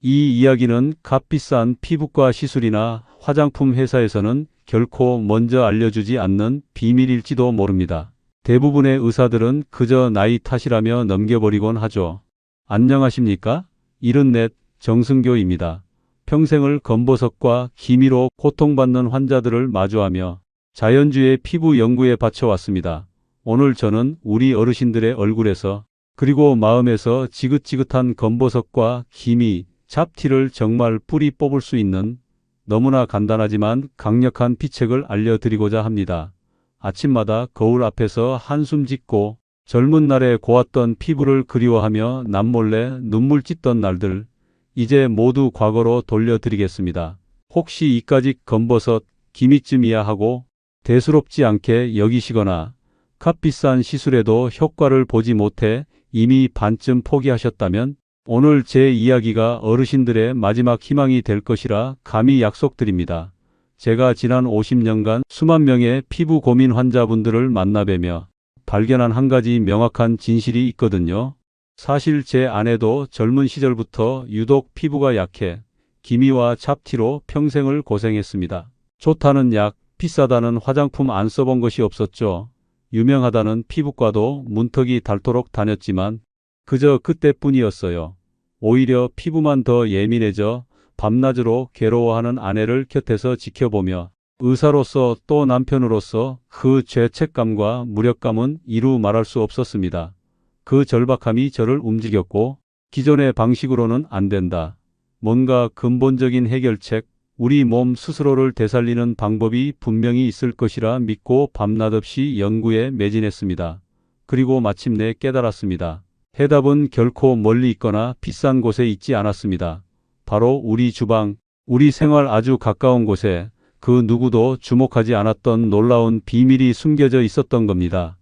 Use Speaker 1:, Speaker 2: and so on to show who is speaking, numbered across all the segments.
Speaker 1: 이 이야기는 값비싼 피부과 시술이나 화장품 회사에서는 결코 먼저 알려주지 않는 비밀일지도 모릅니다. 대부분의 의사들은 그저 나이 탓이라며 넘겨버리곤 하죠. 안녕하십니까? 74 정승교입니다. 평생을 검버섯과 기미로 고통받는 환자들을 마주하며 자연주의 피부 연구에 바쳐왔습니다. 오늘 저는 우리 어르신들의 얼굴에서 그리고 마음에서 지긋지긋한 검버섯과 기미, 잡티를 정말 뿌리 뽑을 수 있는 너무나 간단하지만 강력한 피책을 알려드리고자 합니다. 아침마다 거울 앞에서 한숨 짓고 젊은 날에 고왔던 피부를 그리워하며 남몰래 눈물 찢던 날들, 이제 모두 과거로 돌려드리겠습니다. 혹시 이까짓 검버섯, 기미쯤이야 하고 대수롭지 않게 여기시거나 값비싼 시술에도 효과를 보지 못해 이미 반쯤 포기하셨다면 오늘 제 이야기가 어르신들의 마지막 희망이 될 것이라 감히 약속드립니다. 제가 지난 50년간 수만 명의 피부 고민 환자분들을 만나뵈며 발견한 한 가지 명확한 진실이 있거든요. 사실 제 아내도 젊은 시절부터 유독 피부가 약해 기미와 잡티로 평생을 고생했습니다. 좋다는 약, 비싸다는 화장품 안 써본 것이 없었죠. 유명하다는 피부과도 문턱이 닳도록 다녔지만 그저 그때뿐이었어요. 오히려 피부만 더 예민해져 밤낮으로 괴로워하는 아내를 곁에서 지켜보며 의사로서 또 남편으로서 그 죄책감과 무력감은 이루 말할 수 없었습니다. 그 절박함이 저를 움직였고 기존의 방식으로는 안 된다. 뭔가 근본적인 해결책, 우리 몸 스스로를 되살리는 방법이 분명히 있을 것이라 믿고 밤낮 없이 연구에 매진했습니다. 그리고 마침내 깨달았습니다. 해답은 결코 멀리 있거나 비싼 곳에 있지 않았습니다. 바로 우리 주방, 우리 생활 아주 가까운 곳에 그 누구도 주목하지 않았던 놀라운 비밀이 숨겨져 있었던 겁니다.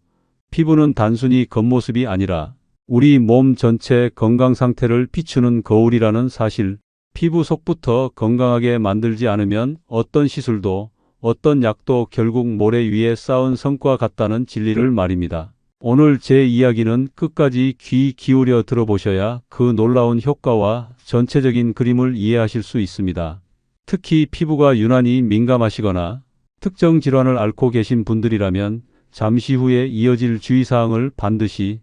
Speaker 1: 피부는 단순히 겉모습이 아니라 우리 몸 전체 건강 상태를 비추는 거울이라는 사실, 피부 속부터 건강하게 만들지 않으면 어떤 시술도 어떤 약도 결국 모래 위에 쌓은 성과 같다는 진리를 말입니다. 오늘 제 이야기는 끝까지 귀 기울여 들어보셔야 그 놀라운 효과와 전체적인 그림을 이해하실 수 있습니다. 특히 피부가 유난히 민감하시거나 특정 질환을 앓고 계신 분들이라면 잠시 후에 이어질 주의사항을 반드시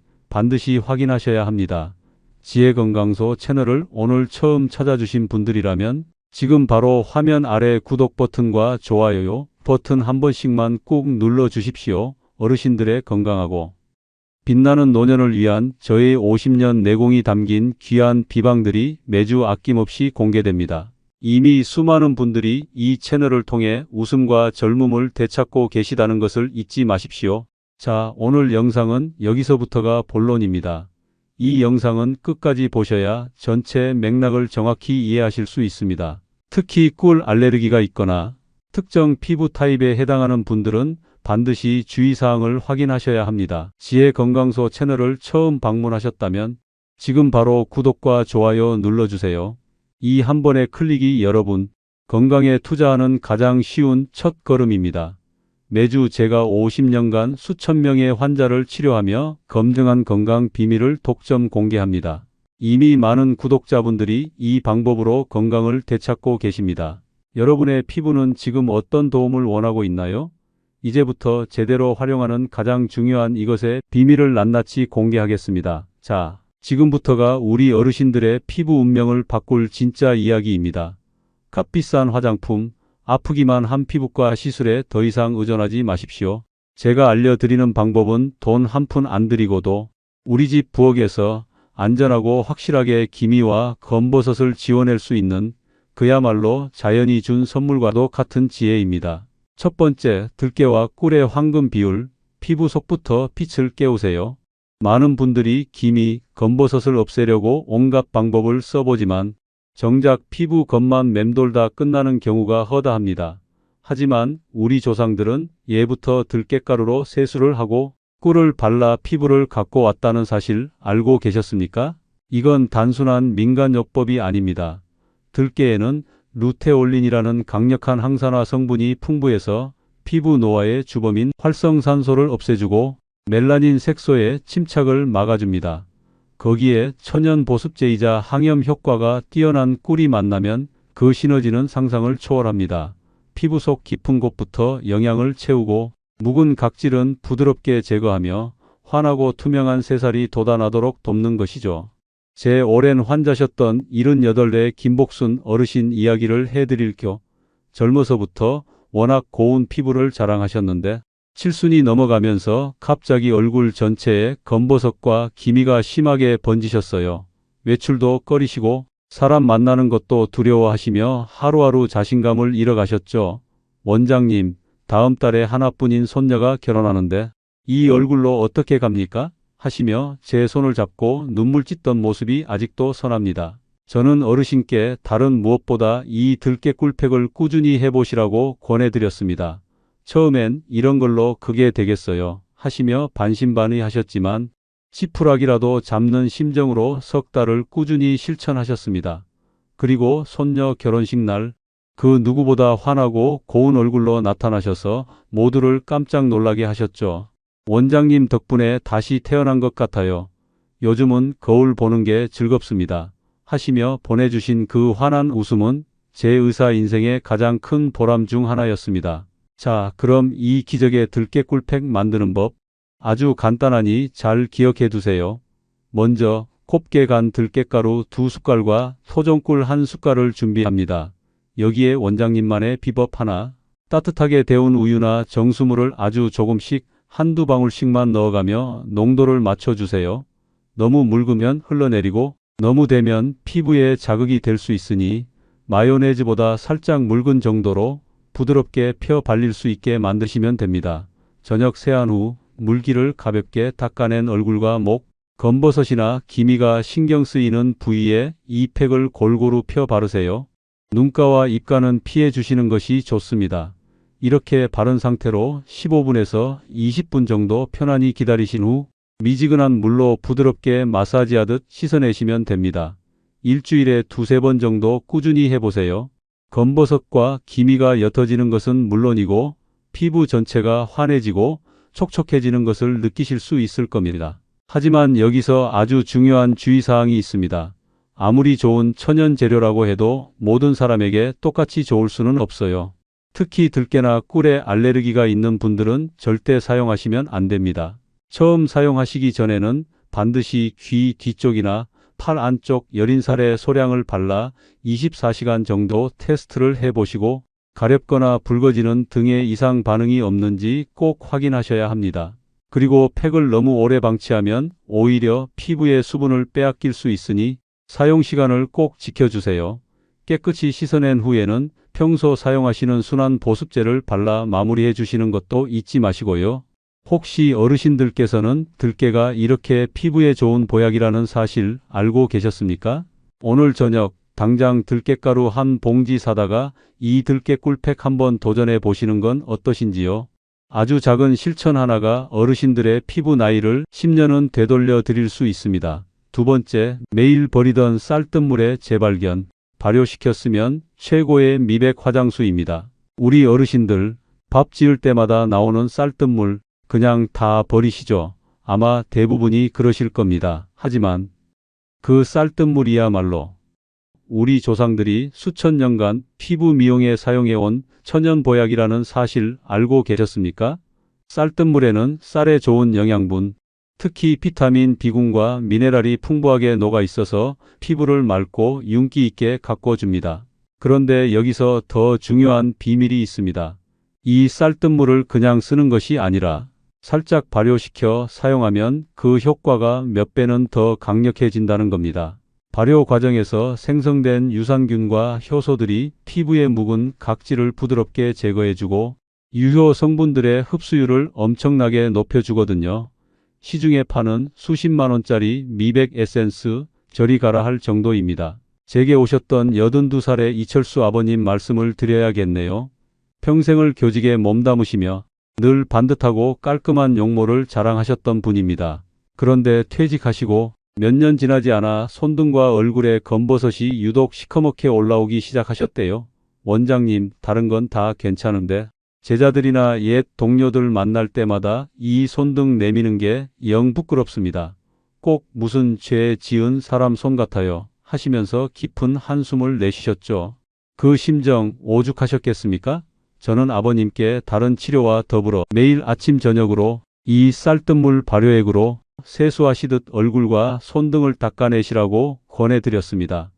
Speaker 1: 확인하셔야 합니다. 지혜건강소 채널을 오늘 처음 찾아주신 분들이라면 지금 바로 화면 아래 구독 버튼과 좋아요 버튼 한 번씩만 꾹 눌러 주십시오. 어르신들의 건강하고 빛나는 노년을 위한 저의 50년 내공이 담긴 귀한 비방들이 매주 아낌없이 공개됩니다. 이미 수많은 분들이 이 채널을 통해 웃음과 젊음을 되찾고 계시다는 것을 잊지 마십시오. 자, 오늘 영상은 여기서부터가 본론입니다. 이 영상은 끝까지 보셔야 전체 맥락을 정확히 이해하실 수 있습니다. 특히 꿀 알레르기가 있거나 특정 피부 타입에 해당하는 분들은 반드시 주의사항을 확인하셔야 합니다. 지혜건강소 채널을 처음 방문하셨다면 지금 바로 구독과 좋아요 눌러주세요. 이 한 번의 클릭이 여러분 건강에 투자하는 가장 쉬운 첫 걸음입니다. 매주 제가 50년간 수천 명의 환자를 치료하며 검증한 건강 비밀을 독점 공개합니다. 이미 많은 구독자분들이 이 방법으로 건강을 되찾고 계십니다. 여러분의 피부는 지금 어떤 도움을 원하고 있나요? 이제부터 제대로 활용하는 가장 중요한 이것의 비밀을 낱낱이 공개하겠습니다. 자, 지금부터가 우리 어르신들의 피부 운명을 바꿀 진짜 이야기입니다. 값비싼 화장품, 아프기만 한 피부과 시술에 더 이상 의존하지 마십시오. 제가 알려드리는 방법은 돈 한 푼 안 들이고도 우리 집 부엌에서 안전하고 확실하게 기미와 검버섯을 지워낼 수 있는 그야말로 자연이 준 선물과도 같은 지혜입니다. 첫 번째, 들깨와 꿀의 황금 비율, 피부 속부터 빛을 깨우세요. 많은 분들이 기미, 검버섯을 없애려고 온갖 방법을 써보지만 정작 피부 겉만 맴돌다 끝나는 경우가 허다합니다. 하지만 우리 조상들은 예부터 들깨가루로 세수를 하고 꿀을 발라 피부를 갖고 왔다는 사실 알고 계셨습니까? 이건 단순한 민간요법이 아닙니다. 들깨에는 루테올린이라는 강력한 항산화 성분이 풍부해서 피부 노화의 주범인 활성산소를 없애주고 멜라닌 색소의 침착을 막아줍니다. 거기에 천연 보습제이자 항염 효과가 뛰어난 꿀이 만나면 그 시너지는 상상을 초월합니다. 피부 속 깊은 곳부터 영양을 채우고 묵은 각질은 부드럽게 제거하며 환하고 투명한 새살이 돋아나도록 돕는 것이죠. 제 오랜 환자셨던 78의 김복순 어르신 이야기를 해드릴 겸 젊어서부터 워낙 고운 피부를 자랑하셨는데 칠순이 넘어가면서 갑자기 얼굴 전체에 검버섯과 기미가 심하게 번지셨어요. 외출도 꺼리시고 사람 만나는 것도 두려워하시며 하루하루 자신감을 잃어가셨죠. 원장님, 다음 달에 하나뿐인 손녀가 결혼하는데 이 얼굴로 어떻게 갑니까? 하시며 제 손을 잡고 눈물 찢던 모습이 아직도 선합니다. 저는 어르신께 다른 무엇보다 이 들깨 꿀팩을 꾸준히 해보시라고 권해드렸습니다. 처음엔 이런 걸로 그게 되겠어요 하시며 반신반의 하셨지만 지푸라기라도 잡는 심정으로 석 달을 꾸준히 실천하셨습니다. 그리고 손녀 결혼식 날 그 누구보다 환하고 고운 얼굴로 나타나셔서 모두를 깜짝 놀라게 하셨죠. 원장님 덕분에 다시 태어난 것 같아요. 요즘은 거울 보는 게 즐겁습니다. 하시며 보내주신 그 환한 웃음은 제 의사 인생의 가장 큰 보람 중 하나였습니다. 자, 그럼 이 기적의 들깨 꿀팩 만드는 법 아주 간단하니 잘 기억해 두세요. 먼저 곱게 간 들깨가루 2숟갈과 소정꿀 1숟갈을 준비합니다. 여기에 원장님만의 비법 하나, 따뜻하게 데운 우유나 정수물을 아주 조금씩 한두 방울씩만 넣어가며 농도를 맞춰주세요. 너무 묽으면 흘러내리고 너무 되면 피부에 자극이 될 수 있으니 마요네즈보다 살짝 묽은 정도로 부드럽게 펴 발릴 수 있게 만드시면 됩니다. 저녁 세안 후 물기를 가볍게 닦아낸 얼굴과 목, 검버섯이나 기미가 신경 쓰이는 부위에 이 팩을 골고루 펴 바르세요. 눈가와 입가는 피해 주시는 것이 좋습니다. 이렇게 바른 상태로 15분에서 20분 정도 편안히 기다리신 후 미지근한 물로 부드럽게 마사지하듯 씻어내시면 됩니다. 일주일에 2~3번 정도 꾸준히 해보세요. 검버섯과 기미가 옅어지는 것은 물론이고 피부 전체가 환해지고 촉촉해지는 것을 느끼실 수 있을 겁니다. 하지만 여기서 아주 중요한 주의사항이 있습니다. 아무리 좋은 천연 재료라고 해도 모든 사람에게 똑같이 좋을 수는 없어요. 특히 들깨나 꿀에 알레르기가 있는 분들은 절대 사용하시면 안 됩니다. 처음 사용하시기 전에는 반드시 귀 뒤쪽이나 팔 안쪽 여린 살에 소량을 발라 24시간 정도 테스트를 해보시고 가렵거나 붉어지는 등의 이상 반응이 없는지 꼭 확인하셔야 합니다. 그리고 팩을 너무 오래 방치하면 오히려 피부의 수분을 빼앗길 수 있으니 사용 시간을 꼭 지켜주세요. 깨끗이 씻어낸 후에는 평소 사용하시는 순한 보습제를 발라 마무리해 주시는 것도 잊지 마시고요. 혹시 어르신들께서는 들깨가 이렇게 피부에 좋은 보약이라는 사실 알고 계셨습니까? 오늘 저녁 당장 들깨가루 한 봉지 사다가 이 들깨 꿀팩 한번 도전해 보시는 건 어떠신지요? 아주 작은 실천 하나가 어르신들의 피부 나이를 10년은 되돌려 드릴 수 있습니다. 두 번째, 매일 버리던 쌀뜨물의 재발견. 발효시켰으면 최고의 미백 화장수입니다. 우리 어르신들 밥 지을 때마다 나오는 쌀뜨물 그냥 다 버리시죠. 아마 대부분이 그러실 겁니다. 하지만 그 쌀뜨물이야말로 우리 조상들이 수천 년간 피부 미용에 사용해온 천연보약이라는 사실 알고 계셨습니까? 쌀뜨물에는 쌀에 좋은 영양분, 특히 비타민 B군과 미네랄이 풍부하게 녹아 있어서 피부를 맑고 윤기 있게 가꿔줍니다. 그런데 여기서 더 중요한 비밀이 있습니다. 이 쌀뜨물을 그냥 쓰는 것이 아니라 살짝 발효시켜 사용하면 그 효과가 몇 배는 더 강력해진다는 겁니다. 발효 과정에서 생성된 유산균과 효소들이 피부에 묵은 각질을 부드럽게 제거해주고 유효 성분들의 흡수율을 엄청나게 높여주거든요. 시중에 파는 수십만 원짜리 미백 에센스 저리 가라 할 정도입니다. 제게 오셨던 82살의 이철수 아버님 말씀을 드려야겠네요. 평생을 교직에 몸담으시며 늘 반듯하고 깔끔한 용모를 자랑하셨던 분입니다. 그런데 퇴직하시고 몇 년 지나지 않아 손등과 얼굴에 검버섯이 유독 시커멓게 올라오기 시작하셨대요. 원장님, 다른 건 다 괜찮은데 제자들이나 옛 동료들 만날 때마다 이 손등 내미는 게 영 부끄럽습니다. 꼭 무슨 죄 지은 사람 손 같아요. 하시면서 깊은 한숨을 내쉬셨죠. 그 심정 오죽하셨겠습니까? 저는 아버님께 다른 치료와 더불어 매일 아침 저녁으로 이 쌀뜨물 발효액으로 세수하시듯 얼굴과 손등을 닦아내시라고 권해드렸습니다.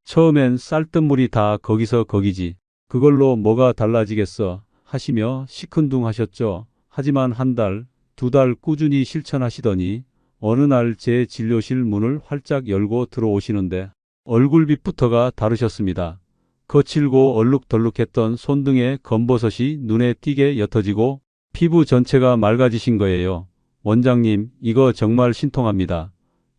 Speaker 1: 처음엔 쌀뜨물이 다 거기서 거기지. 그걸로 뭐가 달라지겠어 하시며 시큰둥하셨죠. 하지만 한 달, 두 달 꾸준히 실천하시더니 어느 날 제 진료실 문을 활짝 열고 들어오시는데 얼굴빛부터가 다르셨습니다. 거칠고 얼룩덜룩했던 손등의 검버섯이 눈에 띄게 옅어지고 피부 전체가 맑아지신 거예요. 원장님, 이거 정말 신통합니다.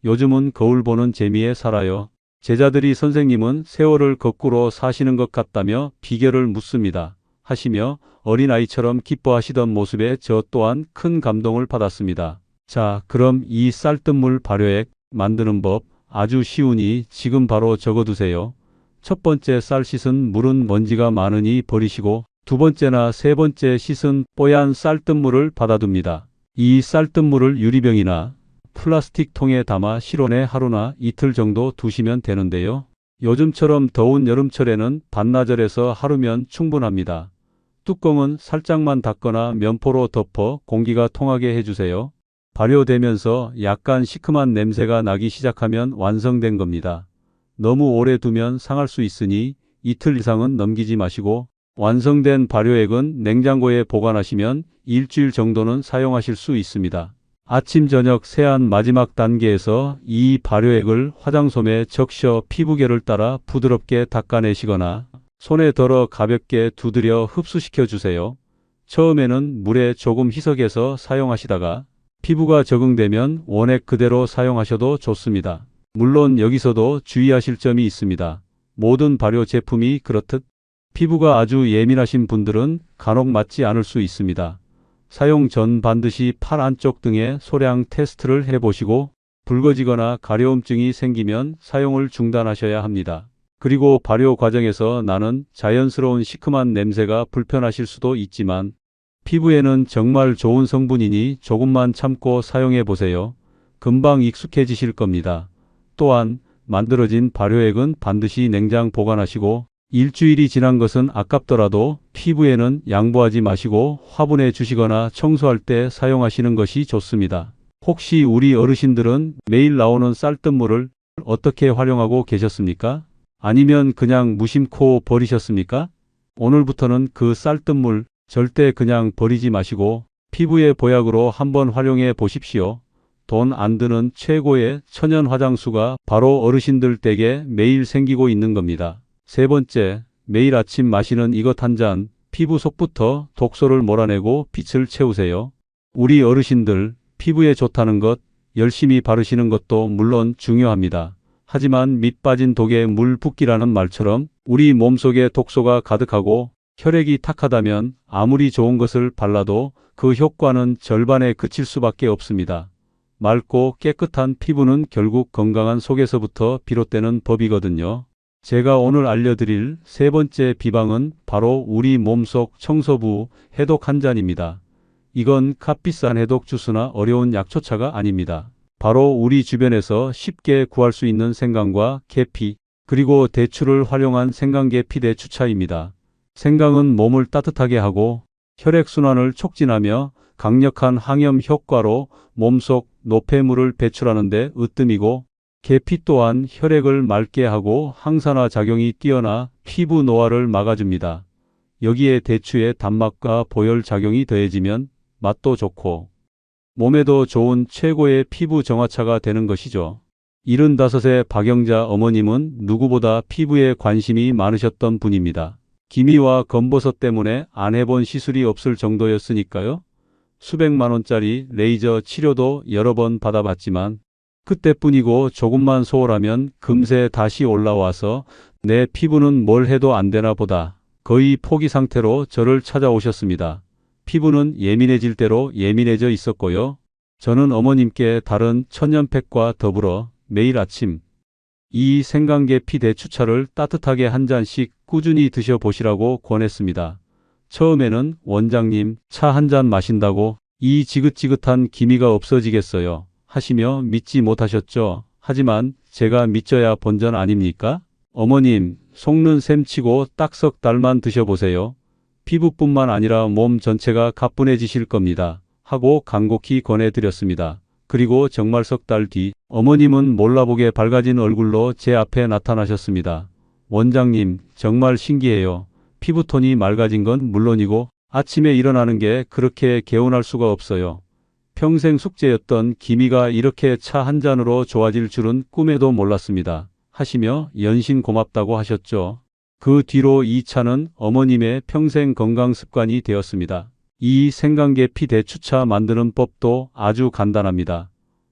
Speaker 1: 요즘은 거울 보는 재미에 살아요. 제자들이 선생님은 세월을 거꾸로 사시는 것 같다며 비결을 묻습니다. 하시며 어린아이처럼 기뻐하시던 모습에 저 또한 큰 감동을 받았습니다. 자, 그럼 이 쌀뜨물 발효액 만드는 법 아주 쉬우니 지금 바로 적어두세요. 첫 번째, 쌀 씻은 물은 먼지가 많으니 버리시고 두 번째나 세 번째 씻은 뽀얀 쌀뜨물을 받아둡니다. 이 쌀뜨물을 유리병이나 플라스틱 통에 담아 실온에 하루나 이틀 정도 두시면 되는데요. 요즘처럼 더운 여름철에는 반나절에서 하루면 충분합니다. 뚜껑은 살짝만 닫거나 면포로 덮어 공기가 통하게 해주세요. 발효되면서 약간 시큼한 냄새가 나기 시작하면 완성된 겁니다. 너무 오래 두면 상할 수 있으니 이틀 이상은 넘기지 마시고 완성된 발효액은 냉장고에 보관하시면 일주일 정도는 사용하실 수 있습니다. 아침 저녁 세안 마지막 단계에서 이 발효액을 화장솜에 적셔 피부결을 따라 부드럽게 닦아내시거나 손에 덜어 가볍게 두드려 흡수시켜 주세요. 처음에는 물에 조금 희석해서 사용하시다가 피부가 적응되면 원액 그대로 사용하셔도 좋습니다. 물론 여기서도 주의하실 점이 있습니다. 모든 발효 제품이 그렇듯 피부가 아주 예민하신 분들은 간혹 맞지 않을 수 있습니다. 사용 전 반드시 팔 안쪽 등의 소량 테스트를 해보시고 붉어지거나 가려움증이 생기면 사용을 중단하셔야 합니다. 그리고 발효 과정에서 나는 자연스러운 시큼한 냄새가 불편하실 수도 있지만 피부에는 정말 좋은 성분이니 조금만 참고 사용해 보세요. 금방 익숙해지실 겁니다. 또한 만들어진 발효액은 반드시 냉장 보관하시고 일주일이 지난 것은 아깝더라도 피부에는 양보하지 마시고 화분에 주시거나 청소할 때 사용하시는 것이 좋습니다. 혹시 우리 어르신들은 매일 나오는 쌀뜨물을 어떻게 활용하고 계셨습니까? 아니면 그냥 무심코 버리셨습니까? 오늘부터는 그 쌀뜨물 절대 그냥 버리지 마시고 피부의 보약으로 한번 활용해 보십시오. 돈 안 드는 최고의 천연 화장수가 바로 어르신들 댁에 매일 생기고 있는 겁니다. 세 번째, 매일 아침 마시는 이것 한 잔, 피부 속부터 독소를 몰아내고 빛을 채우세요. 우리 어르신들 피부에 좋다는 것, 열심히 바르시는 것도 물론 중요합니다. 하지만 밑 빠진 독에 물 붓기라는 말처럼 우리 몸속에 독소가 가득하고 혈액이 탁하다면 아무리 좋은 것을 발라도 그 효과는 절반에 그칠 수밖에 없습니다. 맑고 깨끗한 피부는 결국 건강한 속에서부터 비롯되는 법이거든요. 제가 오늘 알려드릴 세 번째 비방은 바로 우리 몸속 청소부 해독 한 잔입니다. 이건 값비싼 해독 주스나 어려운 약초차가 아닙니다. 바로 우리 주변에서 쉽게 구할 수 있는 생강과 계피, 그리고 대추를 활용한 생강계피 대추차입니다. 생강은 몸을 따뜻하게 하고 혈액순환을 촉진하며 강력한 항염 효과로 몸속 노폐물을 배출하는 데 으뜸이고, 계피 또한 혈액을 맑게 하고 항산화 작용이 뛰어나 피부 노화를 막아줍니다. 여기에 대추의 단맛과 보혈 작용이 더해지면 맛도 좋고 몸에도 좋은 최고의 피부 정화차가 되는 것이죠. 75세 박영자 어머님은 누구보다 피부에 관심이 많으셨던 분입니다. 기미와 검버섯 때문에 안 해본 시술이 없을 정도였으니까요. 수백만 원짜리 레이저 치료도 여러 번 받아봤지만 그때뿐이고 조금만 소홀하면 금세 다시 올라와서 내 피부는 뭘 해도 안 되나 보다 거의 포기 상태로 저를 찾아오셨습니다. 피부는 예민해질 대로 예민해져 있었고요. 저는 어머님께 다른 천연팩과 더불어 매일 아침 이 생강계피 대추차를 따뜻하게 한 잔씩 꾸준히 드셔보시라고 권했습니다. 처음에는 원장님 차 한 잔 마신다고 이 지긋지긋한 기미가 없어지겠어요 하시며 믿지 못하셨죠. 하지만 제가 믿져야 본전 아닙니까? 어머님, 속는 셈치고 딱 석 달만 드셔보세요. 피부뿐만 아니라 몸 전체가 가뿐해지실 겁니다. 하고 간곡히 권해드렸습니다. 그리고 정말 석 달 뒤 어머님은 몰라보게 밝아진 얼굴로 제 앞에 나타나셨습니다. 원장님, 정말 신기해요. 피부톤이 맑아진 건 물론이고 아침에 일어나는 게 그렇게 개운할 수가 없어요. 평생 숙제였던 기미가 이렇게 차 한 잔으로 좋아질 줄은 꿈에도 몰랐습니다. 하시며 연신 고맙다고 하셨죠. 그 뒤로 이 차는 어머님의 평생 건강 습관이 되었습니다. 이 생강계피 대추차 만드는 법도 아주 간단합니다.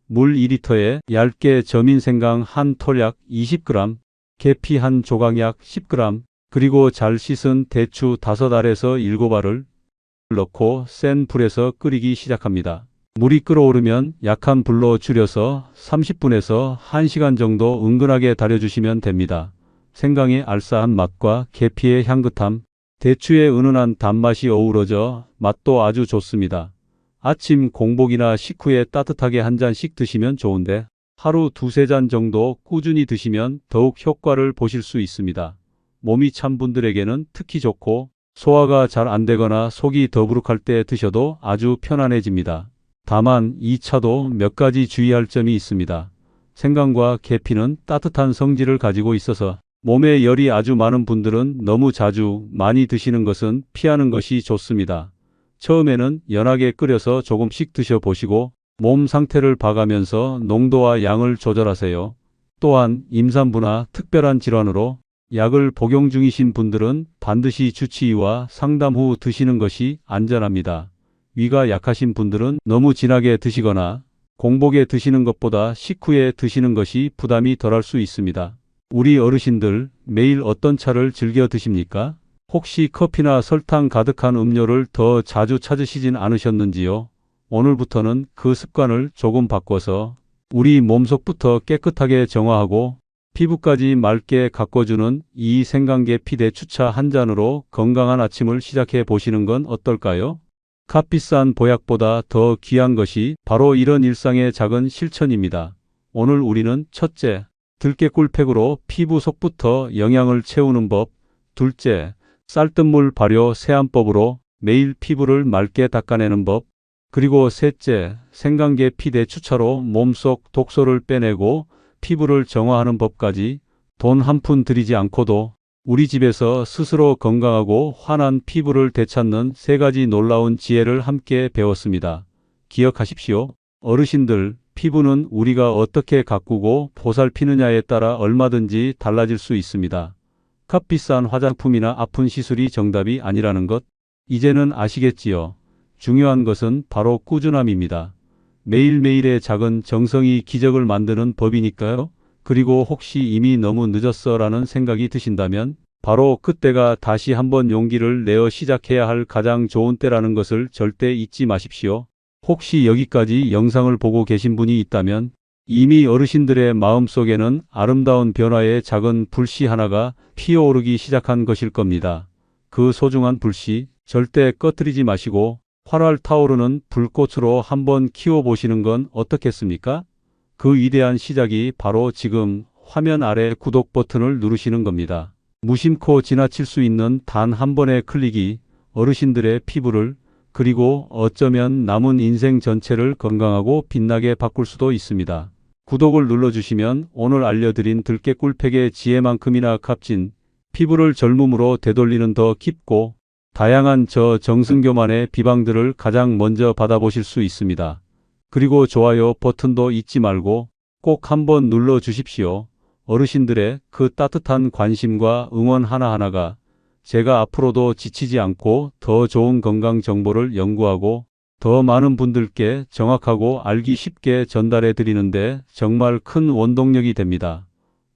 Speaker 1: 물 2리터에 얇게 저민 생강 한 톨약 20g, 계피 한 조각약 10g, 그리고 잘 씻은 대추 5알에서 7알을 넣고 센 불에서 끓이기 시작합니다. 물이 끓어오르면 약한 불로 줄여서 30분에서 1시간 정도 은근하게 달여주시면 됩니다. 생강의 알싸한 맛과 계피의 향긋함, 대추의 은은한 단맛이 어우러져 맛도 아주 좋습니다. 아침 공복이나 식후에 따뜻하게 한 잔씩 드시면 좋은데 하루 2~3잔 정도 꾸준히 드시면 더욱 효과를 보실 수 있습니다. 몸이 찬 분들에게는 특히 좋고 소화가 잘 안 되거나 속이 더부룩할 때 드셔도 아주 편안해집니다. 다만 이 차도 몇 가지 주의할 점이 있습니다. 생강과 계피는 따뜻한 성질을 가지고 있어서 몸에 열이 아주 많은 분들은 너무 자주 많이 드시는 것은 피하는 것이 좋습니다. 처음에는 연하게 끓여서 조금씩 드셔보시고 몸 상태를 봐가면서 농도와 양을 조절하세요. 또한 임산부나 특별한 질환으로 약을 복용 중이신 분들은 반드시 주치의와 상담 후 드시는 것이 안전합니다. 위가 약하신 분들은 너무 진하게 드시거나 공복에 드시는 것보다 식후에 드시는 것이 부담이 덜할 수 있습니다. 우리 어르신들 매일 어떤 차를 즐겨 드십니까? 혹시 커피나 설탕 가득한 음료를 더 자주 찾으시진 않으셨는지요? 오늘부터는 그 습관을 조금 바꿔서 우리 몸속부터 깨끗하게 정화하고 피부까지 맑게 가꿔주는 이 생강계피 대추차 한 잔으로 건강한 아침을 시작해 보시는 건 어떨까요? 값비싼 보약보다 더 귀한 것이 바로 이런 일상의 작은 실천입니다. 오늘 우리는 첫째, 들깨꿀팩으로 피부 속부터 영양을 채우는 법, 둘째, 쌀뜨물 발효 세안법으로 매일 피부를 맑게 닦아내는 법, 그리고 셋째, 생강계피 대추차로 몸속 독소를 빼내고 피부를 정화하는 법까지 돈 한 푼 들이지 않고도 우리 집에서 스스로 건강하고 환한 피부를 되찾는 3가지 놀라운 지혜를 함께 배웠습니다. 기억하십시오. 어르신들, 피부는 우리가 어떻게 가꾸고 보살피느냐에 따라 얼마든지 달라질 수 있습니다. 값비싼 화장품이나 아픈 시술이 정답이 아니라는 것, 이제는 아시겠지요? 중요한 것은 바로 꾸준함입니다. 매일매일의 작은 정성이 기적을 만드는 법이니까요. 그리고 혹시 이미 너무 늦었어 라는 생각이 드신다면 바로 그때가 다시 한번 용기를 내어 시작해야 할 가장 좋은 때라는 것을 절대 잊지 마십시오. 혹시 여기까지 영상을 보고 계신 분이 있다면 이미 어르신들의 마음속에는 아름다운 변화의 작은 불씨 하나가 피어오르기 시작한 것일 겁니다. 그 소중한 불씨 절대 꺼뜨리지 마시고 활활 타오르는 불꽃으로 한번 키워보시는 건 어떻겠습니까? 그 위대한 시작이 바로 지금 화면 아래 구독 버튼을 누르시는 겁니다. 무심코 지나칠 수 있는 단 한 번의 클릭이 어르신들의 피부를 그리고 어쩌면 남은 인생 전체를 건강하고 빛나게 바꿀 수도 있습니다. 구독을 눌러주시면 오늘 알려드린 들깨꿀팩의 지혜만큼이나 값진 피부를 젊음으로 되돌리는 더 깊고 다양한 저 정승교만의 비방들을 가장 먼저 받아보실 수 있습니다. 그리고 좋아요 버튼도 잊지 말고 꼭 한번 눌러 주십시오. 어르신들의 그 따뜻한 관심과 응원 하나하나가 제가 앞으로도 지치지 않고 더 좋은 건강 정보를 연구하고 더 많은 분들께 정확하고 알기 쉽게 전달해 드리는데 정말 큰 원동력이 됩니다.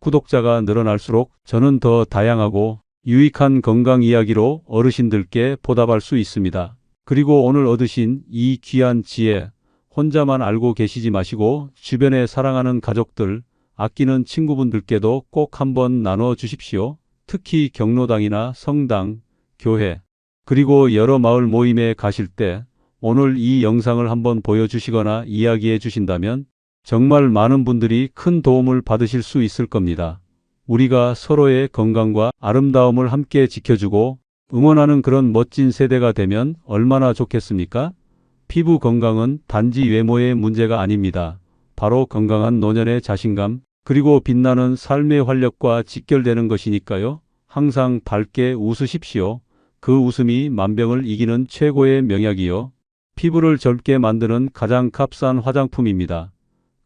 Speaker 1: 구독자가 늘어날수록 저는 더 다양하고 유익한 건강 이야기로 어르신들께 보답할 수 있습니다. 그리고 오늘 얻으신 이 귀한 지혜, 혼자만 알고 계시지 마시고 주변에 사랑하는 가족들, 아끼는 친구분들께도 꼭 한번 나눠 주십시오. 특히 경로당이나 성당, 교회, 그리고 여러 마을 모임에 가실 때 오늘 이 영상을 한번 보여주시거나 이야기해 주신다면 정말 많은 분들이 큰 도움을 받으실 수 있을 겁니다. 우리가 서로의 건강과 아름다움을 함께 지켜주고 응원하는 그런 멋진 세대가 되면 얼마나 좋겠습니까? 피부 건강은 단지 외모의 문제가 아닙니다. 바로 건강한 노년의 자신감, 그리고 빛나는 삶의 활력과 직결되는 것이니까요. 항상 밝게 웃으십시오. 그 웃음이 만병을 이기는 최고의 명약이요. 피부를 젊게 만드는 가장 값싼 화장품입니다.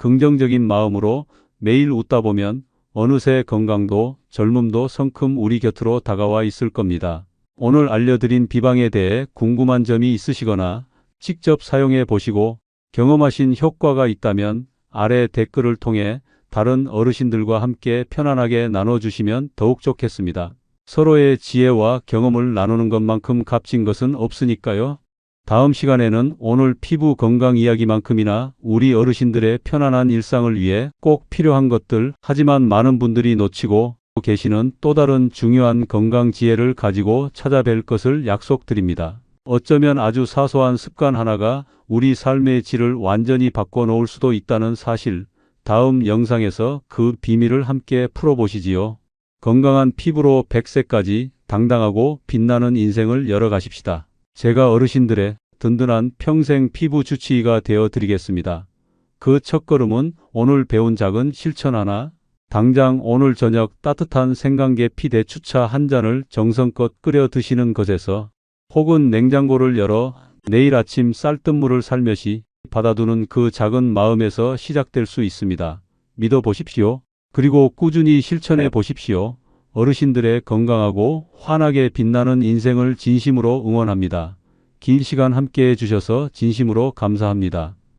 Speaker 1: 긍정적인 마음으로 매일 웃다 보면 어느새 건강도 젊음도 성큼 우리 곁으로 다가와 있을 겁니다. 오늘 알려드린 비방에 대해 궁금한 점이 있으시거나 직접 사용해 보시고 경험하신 효과가 있다면 아래 댓글을 통해 다른 어르신들과 함께 편안하게 나눠주시면 더욱 좋겠습니다. 서로의 지혜와 경험을 나누는 것만큼 값진 것은 없으니까요. 다음 시간에는 오늘 피부 건강 이야기만큼이나 우리 어르신들의 편안한 일상을 위해 꼭 필요한 것들, 하지만 많은 분들이 놓치고 계시는 또 다른 중요한 건강 지혜를 가지고 찾아뵐 것을 약속드립니다. 어쩌면 아주 사소한 습관 하나가 우리 삶의 질을 완전히 바꿔놓을 수도 있다는 사실, 다음 영상에서 그 비밀을 함께 풀어보시지요. 건강한 피부로 100세까지 당당하고 빛나는 인생을 열어가십시다. 제가 어르신들의 든든한 평생 피부 주치의가 되어 드리겠습니다. 그 첫걸음은 오늘 배운 작은 실천 하나, 당장 오늘 저녁 따뜻한 생강계피 대추차 한 잔을 정성껏 끓여 드시는 것에서, 혹은 냉장고를 열어 내일 아침 쌀뜨물을 살며시 받아두는 그 작은 마음에서 시작될 수 있습니다. 믿어보십시오. 그리고 꾸준히 실천해 보십시오. 어르신들의 건강하고 환하게 빛나는 인생을 진심으로 응원합니다. 긴 시간 함께 해주셔서 진심으로 감사합니다.